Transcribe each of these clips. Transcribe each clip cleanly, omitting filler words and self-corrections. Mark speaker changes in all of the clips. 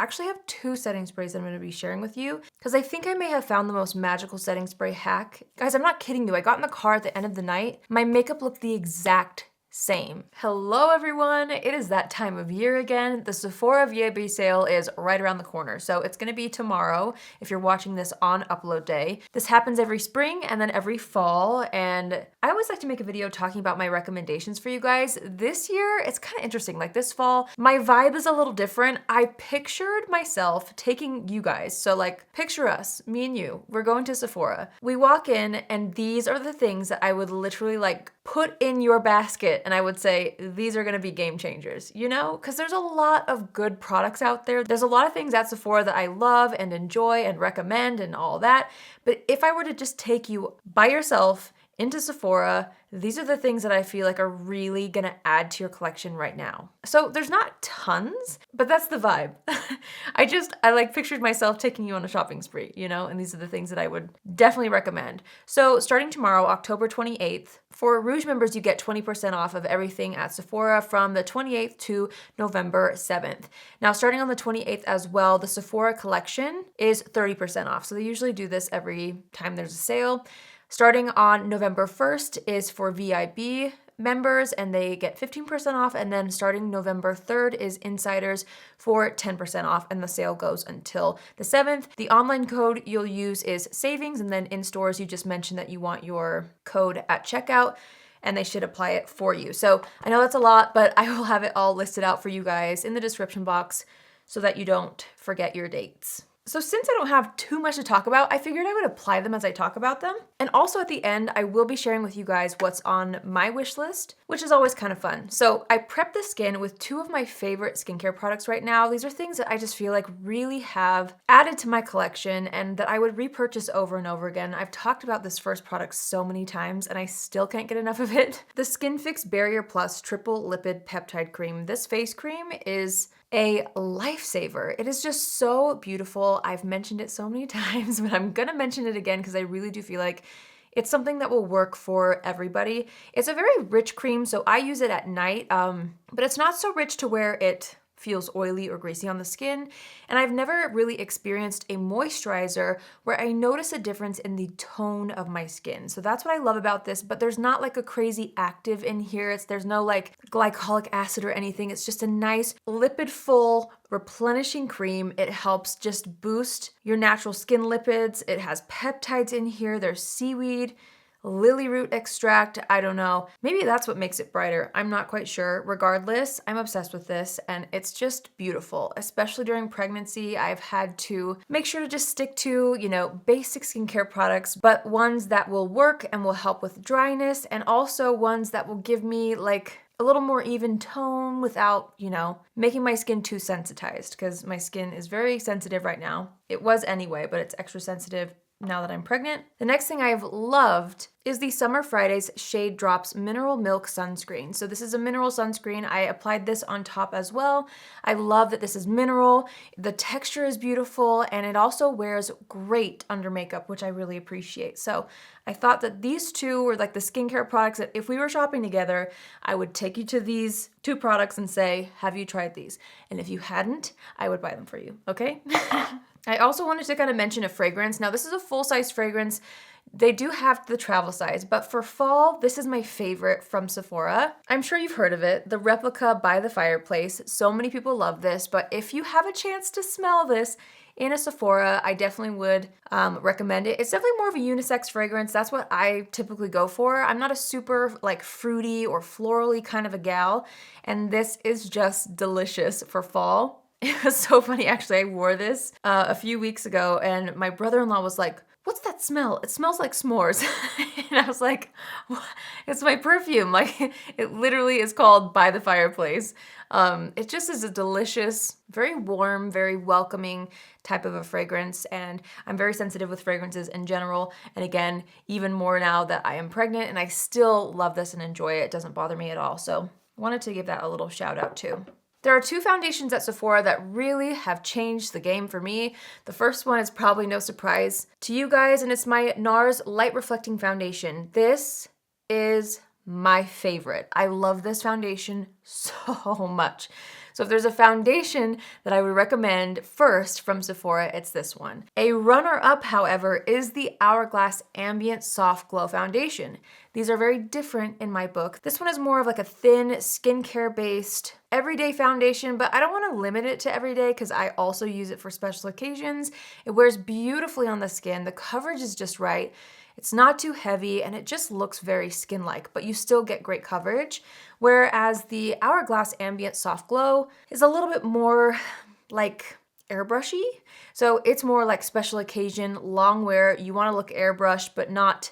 Speaker 1: actually have two setting sprays I'm going to be sharing with you because I think I may have found the most magical setting spray hack. Guys, I'm not kidding you. I got in the car at the end of the night. My makeup looked the exact same. Hello everyone, it is that time of year again. The Sephora VIB sale is right around the corner, so it's gonna be tomorrow if you're watching this on upload day. This happens every spring and then every fall, and I always like to make a video talking about my recommendations for you guys. This year, it's kind of interesting. Like this fall, my vibe is a little different. I pictured myself taking you guys, so like picture us, me and you, we're going to Sephora. We walk in and these are the things that I would literally like put in your basket and I would say, these are gonna be game changers, you know? Because there's a lot of good products out there. There's a lot of things at Sephora that I love and enjoy and recommend and all that. But if I were to just take you by yourself into Sephora, these are the things that I feel like are really gonna add to your collection right now. So there's not tons, but that's the vibe. I like pictured myself taking you on a shopping spree, you know, and these are the things that I would definitely recommend. So starting tomorrow, October 28th, for Rouge members, you get 20% off of everything at Sephora from the 28th to November 7th. Now, starting on the 28th as well, the Sephora collection is 30% off. So they usually do this every time there's a sale. Starting on November 1st is for VIB members and they get 15% off, and then starting November 3rd is insiders for 10% off, and the sale goes until the 7th. The online code you'll use is savings, and then in stores you just mention that you want your code at checkout and they should apply it for you. So I know that's a lot, but I will have it all listed out for you guys in the description box so that you don't forget your dates. So since I don't have too much to talk about, I figured I would apply them as I talk about them. And also at the end, I will be sharing with you guys what's on my wish list, which is always kind of fun. So I prepped the skin with two of my favorite skincare products right now. These are things that I just feel like really have added to my collection and that I would repurchase over and over again. I've talked about this first product so many times and I still can't get enough of it. The Skin Fix Barrier Plus Triple Lipid Peptide Cream. This face cream is a lifesaver. It is just so beautiful. I've mentioned it so many times, but I'm gonna mention it again because I really do feel like it's something that will work for everybody. It's a very rich cream, so I use it at night, but it's not so rich to where it feels oily or greasy on the skin. And I've never really experienced a moisturizer where I notice a difference in the tone of my skin. So that's what I love about this, but there's not like a crazy active in here. There's no like glycolic acid or anything. It's just a nice lipid full replenishing cream. It helps just boost your natural skin lipids. It has peptides in here. There's seaweed, lily root extract, I don't know. Maybe that's what makes it brighter. I'm not quite sure. Regardless, I'm obsessed with this and it's just beautiful. Especially during pregnancy, I've had to make sure to just stick to, you know, basic skincare products, but ones that will work and will help with dryness, and also ones that will give me like a little more even tone without, you know, making my skin too sensitized, because my skin is very sensitive right now. It was anyway, but it's extra sensitive now that I'm pregnant. The next thing I've loved is the Summer Fridays Shade Drops Mineral Milk Sunscreen. So this is a mineral sunscreen. I applied this on top as well. I love that this is mineral. The texture is beautiful and it also wears great under makeup, which I really appreciate. So I thought that these two were like the skincare products that if we were shopping together, I would take you to these two products and say, have you tried these? And if you hadn't, I would buy them for you, okay? I also wanted to kind of mention a fragrance. Now this is a full-size fragrance. They do have the travel size, but for fall, this is my favorite from Sephora. I'm sure you've heard of it, the Replica by the Fireplace. So many people love this, but if you have a chance to smell this in a Sephora, I definitely would recommend it. It's definitely more of a unisex fragrance. That's what I typically go for. I'm not a super like fruity or florally kind of a gal, and this is just delicious for fall. It was so funny, actually. I wore this a few weeks ago and my brother-in-law was like, what's that smell? It smells like s'mores. And I was like, it's my perfume. Like, it literally is called By the Fireplace. It just is a delicious, very warm, very welcoming type of a fragrance. And I'm very sensitive with fragrances in general. And again, even more now that I am pregnant, and I still love this and enjoy it. It doesn't bother me at all. So I wanted to give that a little shout out too. There are two foundations at Sephora that really have changed the game for me. The first one is probably no surprise to you guys, and it's my NARS Light Reflecting Foundation. This is my favorite. I love this foundation so much. So if there's a foundation that I would recommend first from Sephora, it's this one. A runner-up, however, is the Hourglass Ambient Soft Glow Foundation. These are very different in my book. This one is more of like a thin, skincare-based, everyday foundation, but I don't want to limit it to everyday because I also use it for special occasions. It wears beautifully on the skin. The coverage is just right. It's not too heavy and it just looks very skin-like, but you still get great coverage. Whereas the Hourglass Ambient Soft Glow is a little bit more like airbrushy. So it's more like special occasion, long wear. You want to look airbrushed, but not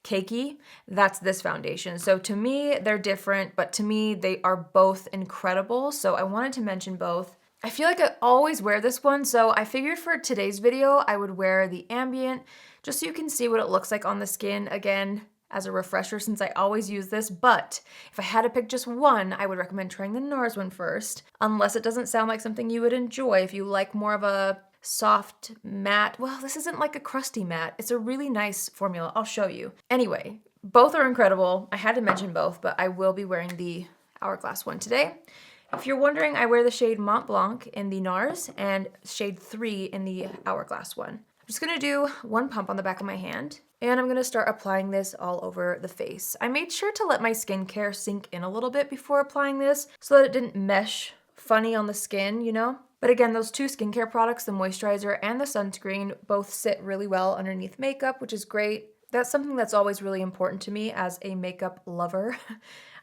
Speaker 1: cakey. That's this foundation. So to me, they're different, but to me, they are both incredible. So I wanted to mention both. I feel like I always wear this one, so I figured for today's video, I would wear the Ambient, just so you can see what it looks like on the skin, again, as a refresher since I always use this, but if I had to pick just one, I would recommend trying the NARS one first, unless it doesn't sound like something you would enjoy if you like more of a soft matte. Well, this isn't like a crusty matte. It's a really nice formula. I'll show you. Anyway, both are incredible. I had to mention both, but I will be wearing the Hourglass one today. If you're wondering, I wear the shade Mont Blanc in the NARS and shade 3 in the Hourglass one. I'm just gonna do one pump on the back of my hand, and I'm gonna start applying this all over the face. I made sure to let my skincare sink in a little bit before applying this so that it didn't mesh funny on the skin, you know? But again, those two skincare products, the moisturizer and the sunscreen, both sit really well underneath makeup, which is great. That's something that's always really important to me as a makeup lover.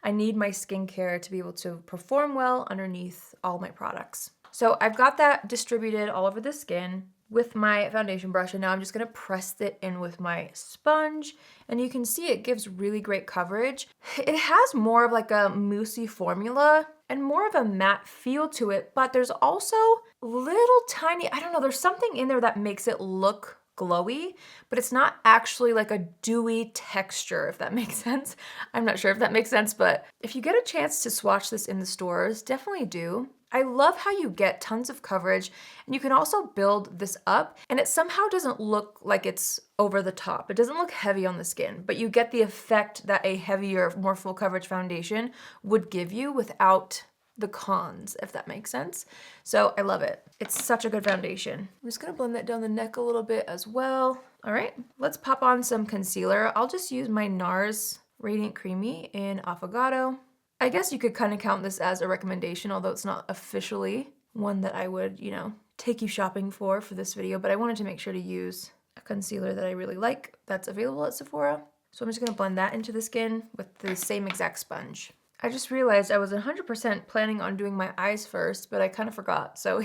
Speaker 1: I need my skincare to be able to perform well underneath all my products. So I've got that distributed all over the skin with my foundation brush, and now I'm just gonna press it in with my sponge, and you can see it gives really great coverage. It has more of like a moussey formula and more of a matte feel to it, but there's also little tiny, I don't know, there's something in there that makes it look glowy, but it's not actually like a dewy texture, if that makes sense. I'm not sure if that makes sense, but if you get a chance to swatch this in the stores, definitely do. I love how you get tons of coverage and you can also build this up and it somehow doesn't look like it's over the top. It doesn't look heavy on the skin, but you get the effect that a heavier, more full coverage foundation would give you without the cons, if that makes sense. So I love it. It's such a good foundation. I'm just gonna blend that down the neck a little bit as well. All right, let's pop on some concealer. I'll just use my NARS Radiant Creamy in Affogato. I guess you could kind of count this as a recommendation, although it's not officially one that I would, you know, take you shopping for this video, but I wanted to make sure to use a concealer that I really like that's available at Sephora. So I'm just gonna blend that into the skin with the same exact sponge. I just realized I was 100% planning on doing my eyes first, but I kind of forgot. So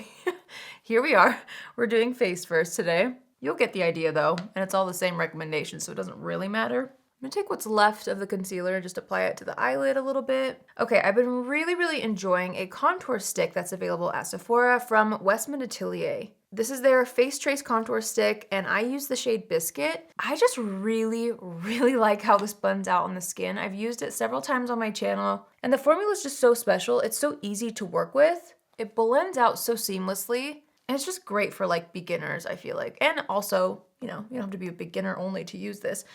Speaker 1: here we are. We're doing face first today. You'll get the idea though, and it's all the same recommendation, so it doesn't really matter. I'm gonna take what's left of the concealer and just apply it to the eyelid a little bit. Okay, I've been really enjoying a contour stick that's available at Sephora from Westman Atelier. This is their Face Trace Contour Stick, and I use the shade Biscuit. I just really like how this blends out on the skin. I've used it several times on my channel, and the formula is just so special. It's so easy to work with. It blends out so seamlessly, and it's just great for like beginners, I feel like. And also, you know, you don't have to be a beginner only to use this,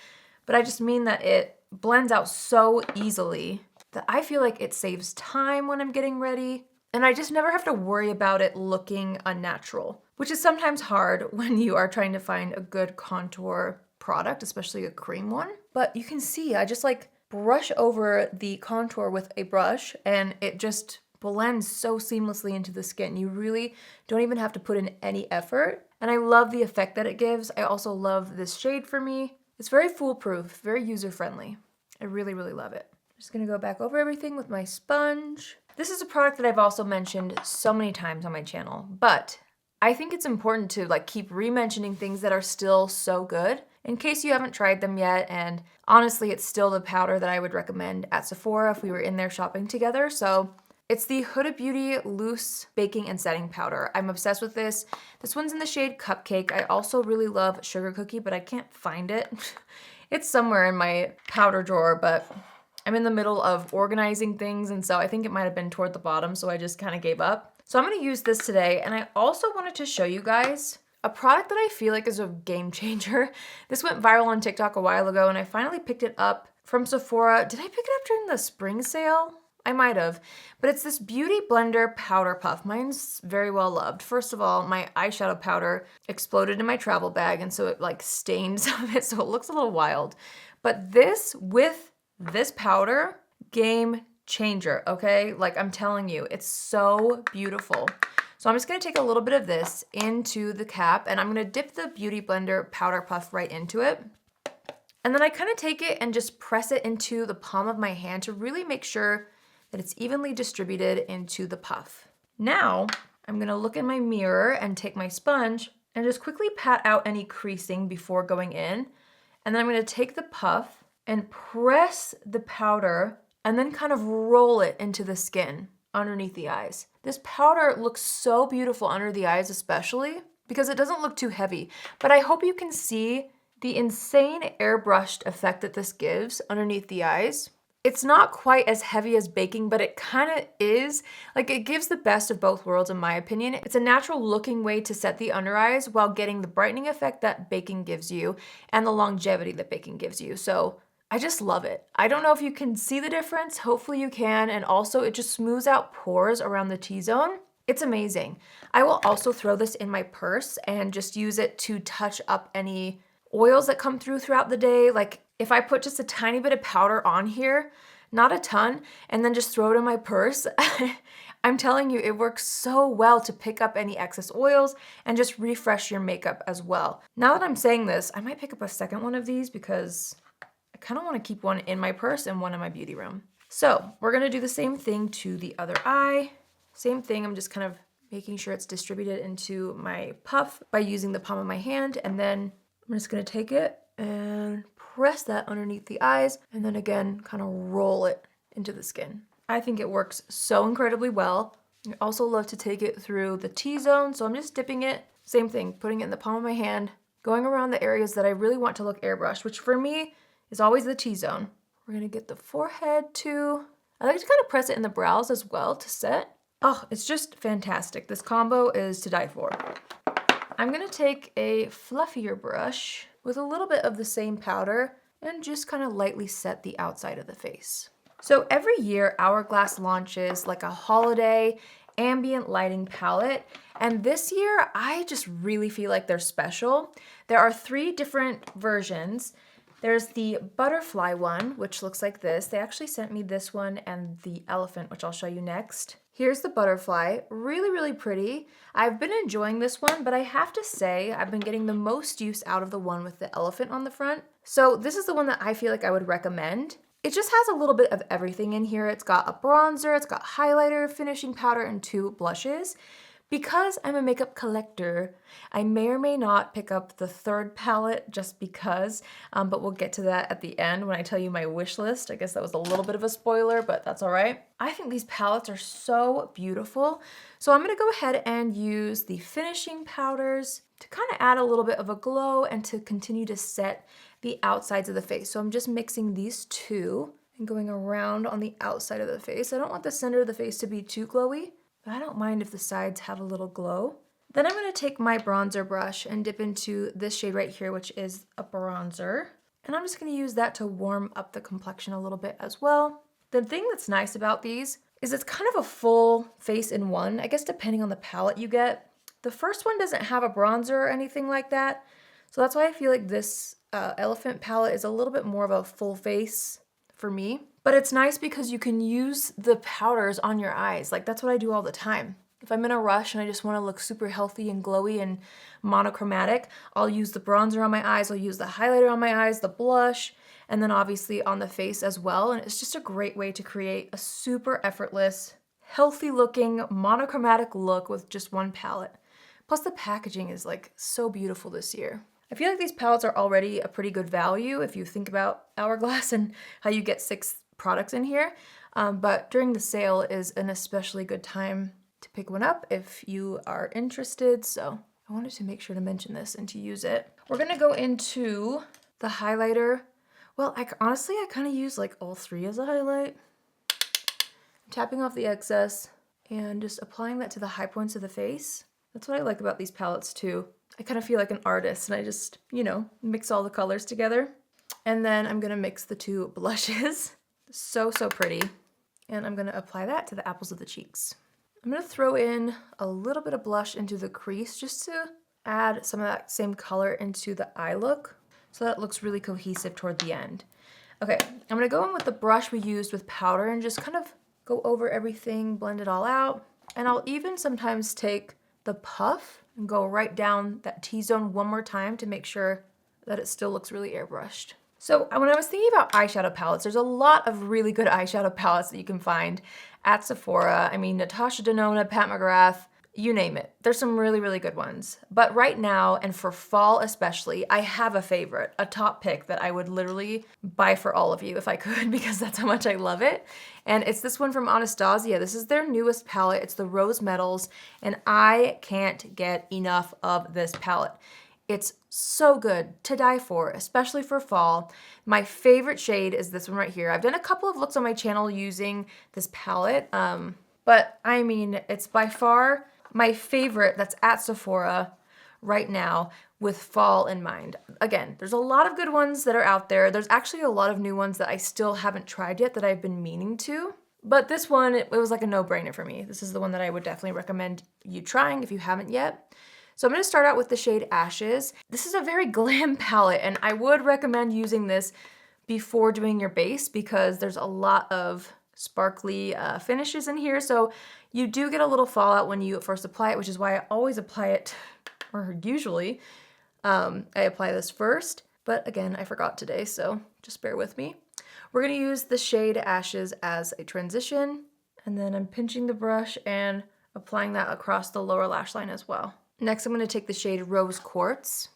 Speaker 1: but I just mean that it blends out so easily that I feel like it saves time when I'm getting ready. And I just never have to worry about it looking unnatural, which is sometimes hard when you are trying to find a good contour product, especially a cream one. But you can see, I just like brush over the contour with a brush and it just blends so seamlessly into the skin. You really don't even have to put in any effort. And I love the effect that it gives. I also love this shade for me. It's very foolproof, very user-friendly. I really love it. I'm just gonna go back over everything with my sponge. This is a product that I've also mentioned so many times on my channel, but I think it's important to like keep re-mentioning things that are still so good in case you haven't tried them yet. And honestly, it's still the powder that I would recommend at Sephora if we were in there shopping together. So it's the Huda Beauty Loose Baking and Setting Powder. I'm obsessed with this. This one's in the shade Cupcake. I also really love Sugar Cookie, but I can't find it. It's somewhere in my powder drawer, but I'm in the middle of organizing things, and so I think it might have been toward the bottom, so I just kind of gave up. So I'm gonna use this today, and I also wanted to show you guys a product that I feel like is a game changer. This went viral on TikTok a while ago, and I finally picked it up from Sephora. Did I pick it up during the spring sale? I might have, but it's this Beauty Blender powder puff. Mine's very well loved. First of all, my eyeshadow powder exploded in my travel bag, and so it like stained some of it, so it looks a little wild. But this with this powder, game changer, okay? Like I'm telling you, it's so beautiful. So I'm just gonna take a little bit of this into the cap, and I'm gonna dip the Beauty Blender powder puff right into it. And then I kind of take it and just press it into the palm of my hand to really make sure that it's evenly distributed into the puff. Now, I'm gonna look in my mirror and take my sponge and just quickly pat out any creasing before going in. And then I'm gonna take the puff and press the powder and then kind of roll it into the skin underneath the eyes. This powder looks so beautiful under the eyes especially because it doesn't look too heavy, but I hope you can see the insane airbrushed effect that this gives underneath the eyes. It's not quite as heavy as baking, but it kind of is. Like it gives the best of both worlds in my opinion. It's a natural looking way to set the under eyes while getting the brightening effect that baking gives you and the longevity that baking gives you. So I just love it. I don't know if you can see the difference. Hopefully you can. And also it just smooths out pores around the T-zone. It's amazing. I will also throw this in my purse and just use it to touch up any oils that come throughout the day. Like if I put just a tiny bit of powder on here, not a ton, and then just throw it in my purse, I'm telling you, it works so well to pick up any excess oils and just refresh your makeup as well. Now that I'm saying this, I might pick up a second one of these because I kind of want to keep one in my purse and one in my beauty room. So we're going to do the same thing to the other eye. Same thing, I'm just kind of making sure it's distributed into my puff by using the palm of my hand, and then I'm just gonna take it and press that underneath the eyes and then again, kind of roll it into the skin. I think it works so incredibly well. I also love to take it through the T-zone, so I'm just dipping it. Same thing, putting it in the palm of my hand, going around the areas that I really want to look airbrushed, which for me is always the T-zone. We're gonna get the forehead too. I like to kind of press it in the brows as well to set. Oh, it's just fantastic. This combo is to die for. I'm gonna take a fluffier brush with a little bit of the same powder and just kind of lightly set the outside of the face. So every year Hourglass launches like a holiday ambient lighting palette, and this year I just really feel like they're special. There are 3 different versions. There's the butterfly one, which looks like this. They actually sent me this one and the elephant, which I'll show you next. Here's the butterfly, really, really pretty. I've been enjoying this one, but I have to say I've been getting the most use out of the one with the elephant on the front. So this is the one that I feel like I would recommend. It just has a little bit of everything in here. It's got a bronzer, it's got highlighter, finishing powder, and 2 blushes. Because I'm a makeup collector, I may or may not pick up the 3rd palette just because, but we'll get to that at the end when I tell you my wish list. I guess that was a little bit of a spoiler, but that's all right. I think these palettes are so beautiful. So I'm gonna go ahead and use the finishing powders to kind of add a little bit of a glow and to continue to set the outsides of the face. So I'm just mixing these 2 and going around on the outside of the face. I don't want the center of the face to be too glowy, but I don't mind if the sides have a little glow. Then I'm gonna take my bronzer brush and dip into this shade right here, which is a bronzer. And I'm just gonna use that to warm up the complexion a little bit as well. The thing that's nice about these is it's kind of a full face in one, I guess depending on the palette you get. The first one doesn't have a bronzer or anything like that. So that's why I feel like this elephant palette is a little bit more of a full face for me. But it's nice because you can use the powders on your eyes. Like that's what I do all the time. If I'm in a rush and I just want to look super healthy and glowy and monochromatic, I'll use the bronzer on my eyes, I'll use the highlighter on my eyes, the blush, and then obviously on the face as well. And it's just a great way to create a super effortless, healthy looking, monochromatic look with just one palette. Plus the packaging is like so beautiful this year. I feel like these palettes are already a pretty good value if you think about Hourglass and how you get 6 products in here, but during the sale is an especially good time to pick one up if you are interested, so I wanted to make sure to mention this and to use it. We're gonna go into the highlighter. Well, honestly, I kind of use like all 3 as a highlight. I'm tapping off the excess and just applying that to the high points of the face. That's what I like about these palettes too. I kind of feel like an artist and I just, you know, mix all the colors together. And then I'm gonna mix the 2 blushes. So, so pretty. And I'm gonna apply that to the apples of the cheeks. I'm gonna throw in a little bit of blush into the crease just to add some of that same color into the eye look so that it looks really cohesive toward the end. Okay, I'm gonna go in with the brush we used with powder and just kind of go over everything, blend it all out. And I'll even sometimes take the puff and go right down that T-zone one more time to make sure that it still looks really airbrushed. So when I was thinking about eyeshadow palettes, there's a lot of really good eyeshadow palettes that you can find at Sephora. I mean, Natasha Denona, Pat McGrath, you name it. There's some really, really good ones. But right now, and for fall especially, I have a favorite, a top pick that I would literally buy for all of you if I could, because that's how much I love it. And it's this one from Anastasia. This is their newest palette. It's the Rose Metals, and I can't get enough of this palette. It's so good to die for, especially for fall. My favorite shade is this one right here. I've done a couple of looks on my channel using this palette, but I mean, it's by far my favorite that's at Sephora right now with fall in mind. Again, there's a lot of good ones that are out there. There's actually a lot of new ones that I still haven't tried yet that I've been meaning to. But this one, it was like a no-brainer for me. This is the one that I would definitely recommend you trying if you haven't yet. So I'm gonna start out with the shade Ashes. This is a very glam palette, and I would recommend using this before doing your base because there's a lot of sparkly finishes in here. So you do get a little fallout when you first apply it, which is why I always apply it, or usually, I apply this first. But again, I forgot today, so just bear with me. We're gonna use the shade Ashes as a transition, and then I'm pinching the brush and applying that across the lower lash line as well. Next, I'm going to take the shade Rose Quartz,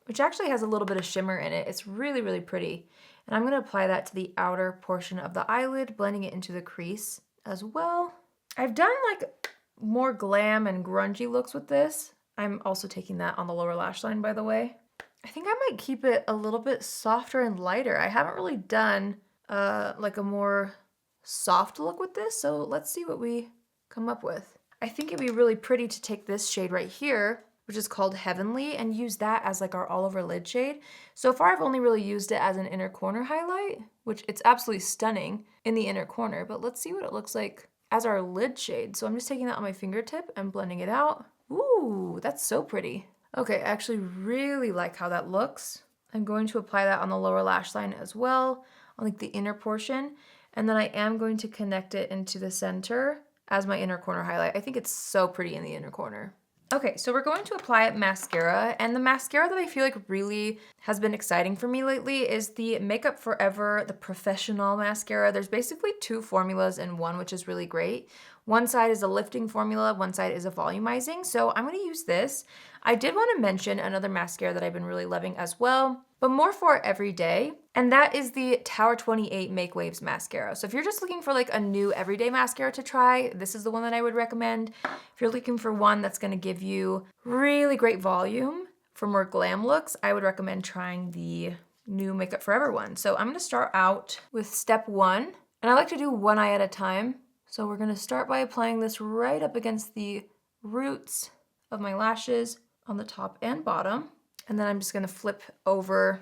Speaker 1: which actually has a little bit of shimmer in it. It's really, really pretty. And I'm going to apply that to the outer portion of the eyelid, blending it into the crease as well. I've done like more glam and grungy looks with this. I'm also taking that on the lower lash line, by the way. I think I might keep it a little bit softer and lighter. I haven't really done like a more soft look with this, so let's see what we come up with. I think it'd be really pretty to take this shade right here, which is called Heavenly, and use that as like our all over lid shade. So far I've only really used it as an inner corner highlight, which it's absolutely stunning in the inner corner, but let's see what it looks like as our lid shade. So I'm just taking that on my fingertip and blending it out. Ooh, that's so pretty. Okay, I actually really like how that looks. I'm going to apply that on the lower lash line as well, on like the inner portion, and then I am going to connect it into the center as my inner corner highlight. I think it's so pretty in the inner corner. Okay, so we're going to apply mascara, and the mascara that I feel like really has been exciting for me lately is the Makeup Forever, the Professional mascara. There's basically two formulas in one, which is really great. One side is a lifting formula, one side is a volumizing, so I'm gonna use this. I did wanna mention another mascara that I've been really loving as well, but more for every day, and that is the Tower 28 Make Waves mascara. So if you're just looking for like a new everyday mascara to try, this is the one that I would recommend. If you're looking for one that's gonna give you really great volume for more glam looks, I would recommend trying the new Makeup Forever one. So I'm gonna start out with step one, and I like to do one eye at a time. So we're gonna start by applying this right up against the roots of my lashes on the top and bottom. And then I'm just gonna flip over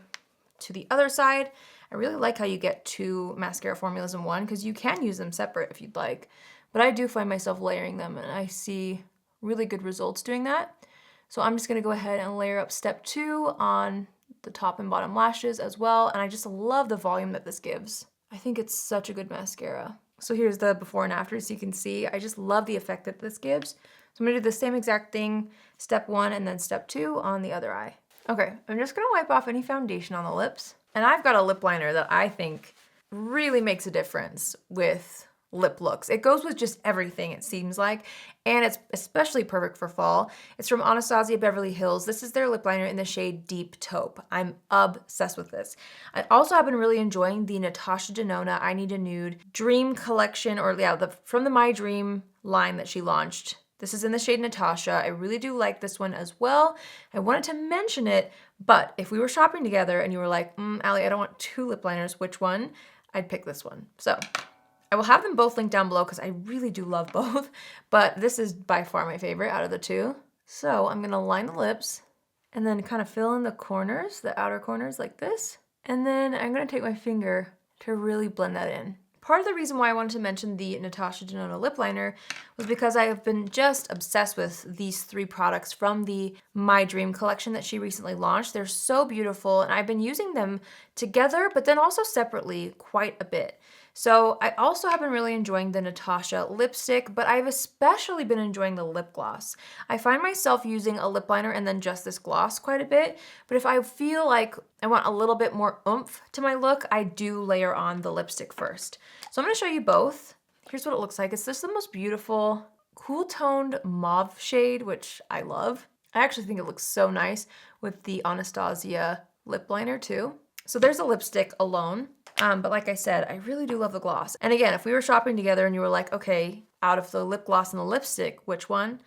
Speaker 1: to the other side. I really like how you get two mascara formulas in one because you can use them separate if you'd like. But I do find myself layering them and I see really good results doing that. So I'm just gonna go ahead and layer up step two on the top and bottom lashes as well. And I just love the volume that this gives. I think it's such a good mascara. So here's the before and after, so you can see, I just love the effect that this gives. So I'm gonna do the same exact thing, step one and then step two on the other eye. Okay, I'm just gonna wipe off any foundation on the lips. And I've got a lip liner that I think really makes a difference with lip looks. It goes with just everything, it seems like, and it's especially perfect for fall. It's from Anastasia Beverly Hills. This is their lip liner in the shade Deep Taupe. I'm obsessed with this. I also have been really enjoying the Natasha Denona I Need a Nude Dream Collection, or yeah, from the My Dream line that she launched. This is in the shade Natasha. I really do like this one as well. I wanted to mention it, but if we were shopping together and you were like, Allie, I don't want two lip liners, which one? I'd pick this one. So I will have them both linked down below because I really do love both, but this is by far my favorite out of the two. So I'm gonna line the lips and then kind of fill in the corners, the outer corners like this. And then I'm gonna take my finger to really blend that in. Part of the reason why I wanted to mention the Natasha Denona lip liner was because I have been just obsessed with these 3 products from the My Dream collection that she recently launched. They're so beautiful, and I've been using them together, but then also separately quite a bit. So I also have been really enjoying the Natasha lipstick, but I've especially been enjoying the lip gloss. I find myself using a lip liner and then just this gloss quite a bit, but if I feel like I want a little bit more oomph to my look, I do layer on the lipstick first. So I'm gonna show you both. Here's what it looks like. It's just the most beautiful, cool toned mauve shade, which I love. I actually think it looks so nice with the Anastasia lip liner too. So there's a lipstick alone. But like I said, I really do love the gloss. And again, if we were shopping together and you were like, okay, out of the lip gloss and the lipstick, which one?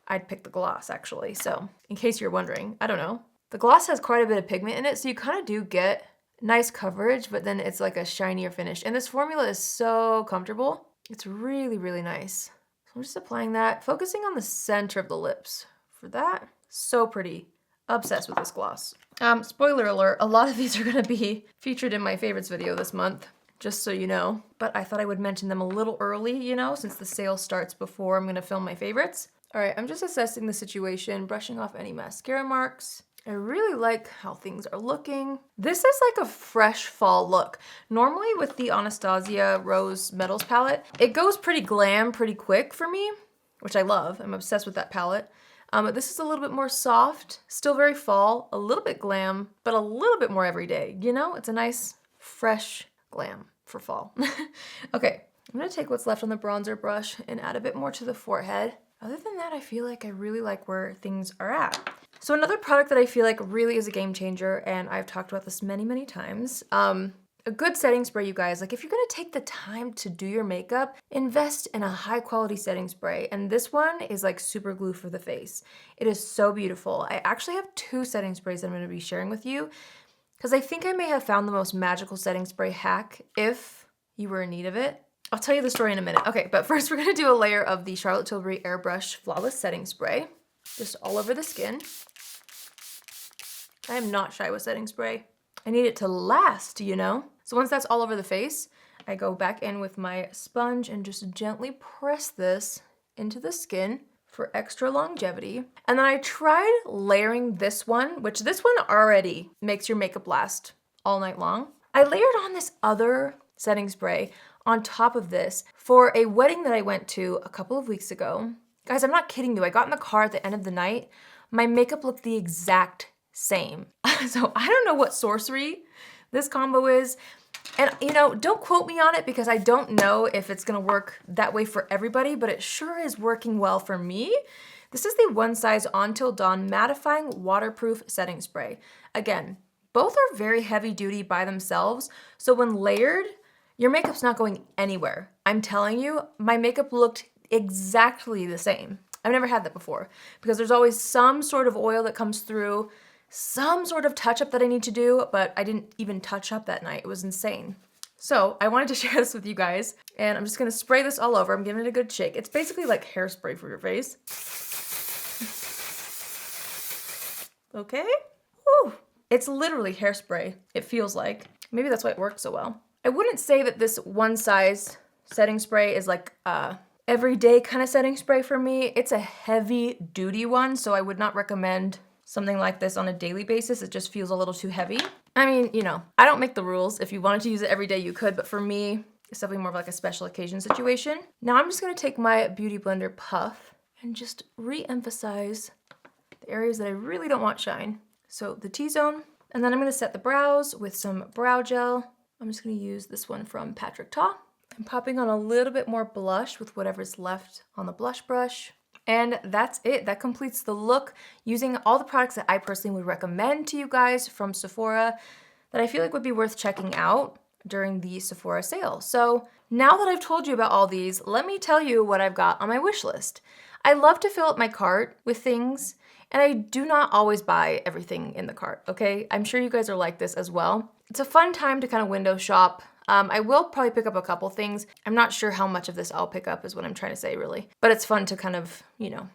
Speaker 1: I'd pick the gloss actually. So in case you're wondering, I don't know. The gloss has quite a bit of pigment in it, so you kind of do get nice coverage, but then it's like a shinier finish. And this formula is so comfortable. It's really, really nice. So I'm just applying that, focusing on the center of the lips. For that, so pretty. Obsessed with this gloss. Spoiler alert, a lot of these are gonna be featured in my favorites video this month, just so you know. But I thought I would mention them a little early, you know, since the sale starts before I'm gonna film my favorites. All right, I'm just assessing the situation, brushing off any mascara marks. I really like how things are looking. This is like a fresh fall look. Normally with the Anastasia Rose Metals palette, it goes pretty glam pretty quick for me, which I love. I'm obsessed with that palette. But this is a little bit more soft, still very fall, a little bit glam, but a little bit more everyday. You know, it's a nice, fresh glam for fall. Okay, I'm gonna take what's left on the bronzer brush and add a bit more to the forehead. Other than that, I feel like I really like where things are at. So another product that I feel like really is a game changer, and I've talked about this many, many times, a good setting spray, you guys. Like if you're gonna take the time to do your makeup, invest in a high quality setting spray. And this one is like super glue for the face. It is so beautiful. I actually have 2 setting sprays that I'm gonna be sharing with you because I think I may have found the most magical setting spray hack if you were in need of it. I'll tell you the story in a minute. Okay, but first we're gonna do a layer of the Charlotte Tilbury Airbrush Flawless Setting Spray, just all over the skin. I am not shy with setting spray. I need it to last, you know? So once that's all over the face, I go back in with my sponge and just gently press this into the skin for extra longevity. And then I tried layering this one, which this one already makes your makeup last all night long. I layered on this other setting spray on top of this for a wedding that I went to a couple of weeks ago. Guys, I'm not kidding you. I got in the car at the end of the night. My makeup looked the exact same. So I don't know what sorcery this combo is. And you know, don't quote me on it because I don't know if it's gonna work that way for everybody, but it sure is working well for me. This is the One Size Until Dawn Mattifying Waterproof Setting Spray. Again, both are very heavy duty by themselves, so when layered, your makeup's not going anywhere. I'm telling you, my makeup looked exactly the same. I've never had that before because there's always some sort of oil that comes through, some sort of touch up that I need to do, but I didn't even touch up that night. It was insane. So I wanted to share this with you guys, and I'm just gonna spray this all over. I'm giving it a good shake. It's basically like hairspray for your face. Okay? Woo. It's literally hairspray, it feels like. Maybe that's why it works so well. I wouldn't say that this One Size setting spray is like a everyday kind of setting spray for me. It's a heavy duty one, so I would not recommend something like this on a daily basis. It just feels a little too heavy. I mean, you know, I don't make the rules. If you wanted to use it every day, you could, but for me, it's definitely more of like a special occasion situation. Now I'm just gonna take my Beauty Blender Puff and just re-emphasize the areas that I really don't want shine. So the T-zone, and then I'm gonna set the brows with some brow gel. I'm just gonna use this one from Patrick Ta. I'm popping on a little bit more blush with whatever's left on the blush brush. And that's it. That completes the look using all the products that I personally would recommend to you guys from Sephora that I feel like would be worth checking out during the Sephora sale. So now that I've told you about all these, let me tell you what I've got on my wish list. I love to fill up my cart with things, and I do not always buy everything in the cart, okay? I'm sure you guys are like this as well. It's a fun time to kind of window shop. I will probably pick up a couple things. I'm not sure how much of this I'll pick up is what I'm trying to say really, but it's fun to kind of, you know,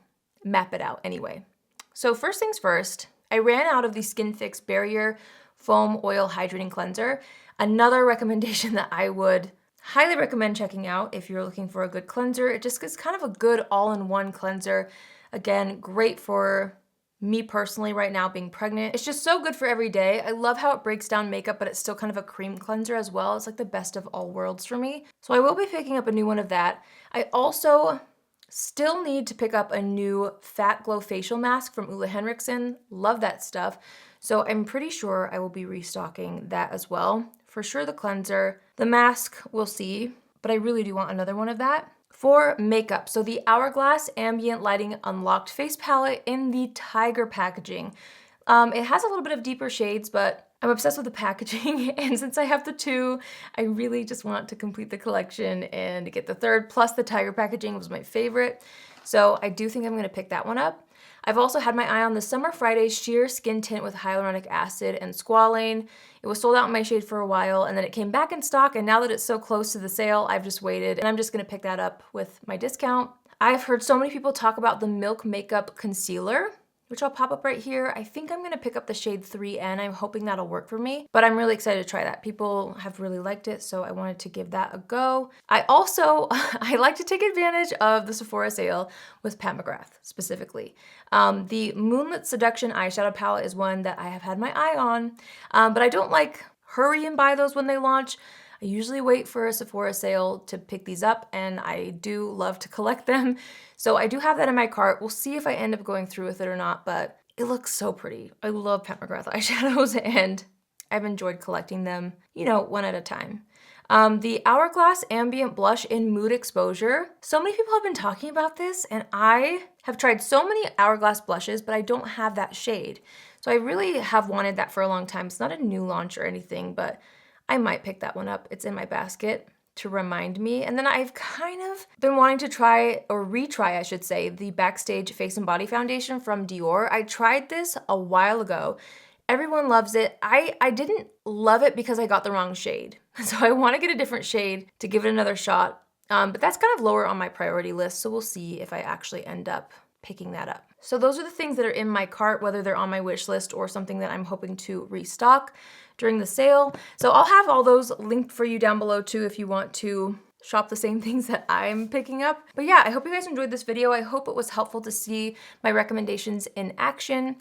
Speaker 1: map it out anyway. So first things first, I ran out of the Skin Fix Barrier Foam Oil Hydrating Cleanser. Another recommendation that I would Highly recommend checking out if you're looking for a good cleanser. It just gets kind of a good all-in-one cleanser. Again, great for me personally right now being pregnant. It's just so good for every day. I love how it breaks down makeup, but it's still kind of a cream cleanser as well. It's like the best of all worlds for me. So I will be picking up a new one of that. I also still need to pick up a new Fat Glow facial mask from Ole Henriksen. Love that stuff. So I'm pretty sure I will be restocking that as well. For sure the cleanser. The mask, we'll see, but I really do want another one of that. For makeup, so the Hourglass Ambient Lighting Unlocked Face Palette in the Tiger packaging. It has a little bit of deeper shades, but I'm obsessed with the packaging, and since I have the two, I really just want to complete the collection and get the third, plus the Tiger packaging was my favorite. So I do think I'm gonna pick that one up. I've also had my eye on the Summer Fridays Sheer Skin Tint with Hyaluronic Acid and Squalane. It was sold out in my shade for a while, and then it came back in stock, and now that it's so close to the sale, I've just waited, and I'm just gonna pick that up with my discount. I've heard so many people talk about the Milk Makeup Concealer, which I'll pop up right here. I think I'm gonna pick up the shade 3N. I'm hoping that'll work for me, but I'm really excited to try that. People have really liked it, so I wanted to give that a go. I like to take advantage of the Sephora sale with Pat McGrath specifically. The Moonlit Seduction eyeshadow palette is one that I have had my eye on, but I don't like hurry and buy those when they launch. I usually wait for a Sephora sale to pick these up, and I do love to collect them. So I do have that in my cart. We'll see if I end up going through with it or not, but it looks so pretty. I love Pat McGrath eyeshadows, and I've enjoyed collecting them, you know, one at a time. The Hourglass Ambient Blush in Mood Exposure. So many people have been talking about this, and I have tried so many Hourglass blushes, but I don't have that shade. So I really have wanted that for a long time. It's not a new launch or anything, but I might pick that one up. It's in my basket to remind me. And then I've kind of been wanting to try, or retry I should say, the Backstage Face and Body Foundation from Dior. I tried this a while ago. Everyone loves it. I didn't love it because I got the wrong shade. So I want to get a different shade to give it another shot. But that's kind of lower on my priority list, so we'll see if I actually end up picking that up. So those are the things that are in my cart, whether they're on my wish list or something that I'm hoping to restock during the sale. So I'll have all those linked for you down below too if you want to shop the same things that I'm picking up. But yeah, I hope you guys enjoyed this video. I hope it was helpful to see my recommendations in action.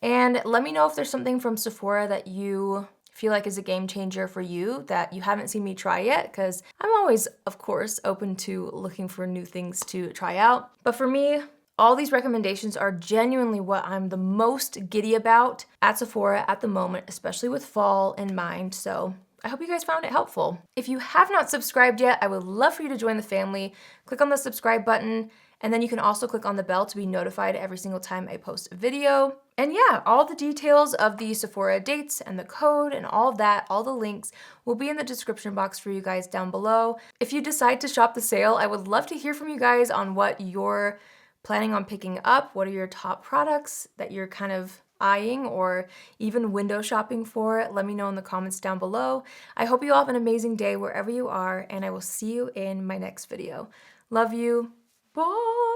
Speaker 1: And let me know if there's something from Sephora that you feel like is a game changer for you that you haven't seen me try yet, because I'm always, of course, open to looking for new things to try out. But for me, all these recommendations are genuinely what I'm the most giddy about at Sephora at the moment, especially with fall in mind. So I hope you guys found it helpful. If you have not subscribed yet, I would love for you to join the family. Click on the subscribe button, and then you can also click on the bell to be notified every single time I post a video. And yeah, all the details of the Sephora dates and the code and all of that, all the links will be in the description box for you guys down below. If you decide to shop the sale, I would love to hear from you guys on what you're planning on picking up. What are your top products that you're kind of eyeing or even window shopping for? Let me know in the comments down below. I hope you all have an amazing day wherever you are, and I will see you in my next video. Love you. Bye.